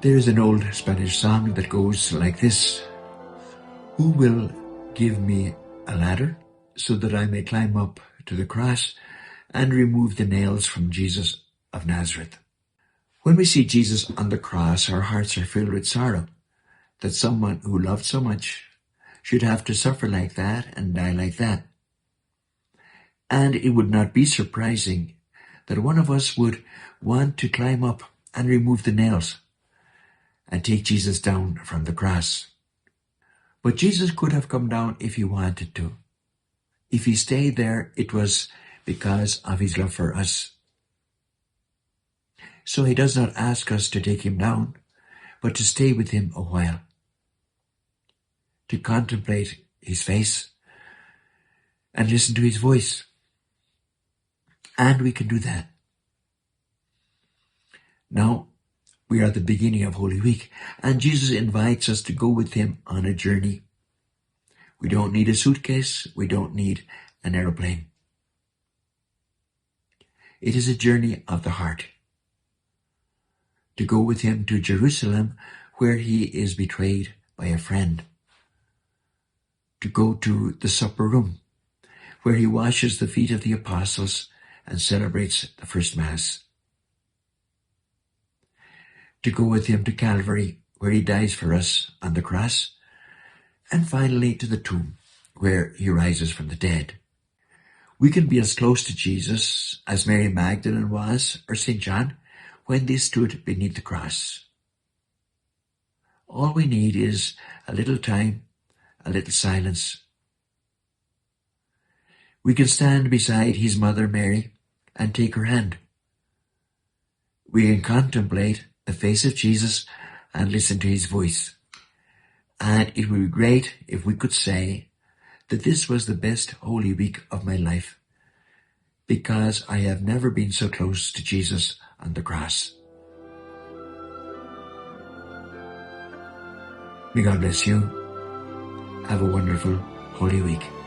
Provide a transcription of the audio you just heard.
There is an old Spanish song that goes like this: "Who will give me a ladder so that I may climb up to the cross and remove the nails from Jesus of Nazareth?" When we see Jesus on the cross, our hearts are filled with sorrow that someone who loved so much should have to suffer like that and die like that. And it would not be surprising that one of us would want to climb up and remove the nails and take Jesus down from the cross. But Jesus could have come down if he wanted to. If he stayed there, it was because of his love for us. So he does not ask us to take him down, but to stay with him a while, to contemplate his face and listen to his voice. And we can do that. Now, we are at the beginning of Holy Week, and Jesus invites us to go with him on a journey. We don't need a suitcase. We don't need an aeroplane. It is a journey of the heart. To go with him to Jerusalem, where he is betrayed by a friend. To go to the supper room, where he washes the feet of the apostles and celebrates the first Mass. To go with him to Calvary, where he dies for us on the cross. And finally to the tomb, where he rises from the dead. We can be as close to Jesus as Mary Magdalene was, or St. John, when they stood beneath the cross. All we need is a little time, a little silence. We can stand beside his mother Mary and take her hand. We can contemplate the face of Jesus and listen to his voice. And it would be great if we could say that this was the best Holy Week of my life, because I have never been so close to Jesus on the cross. May God bless you. Have a wonderful Holy Week.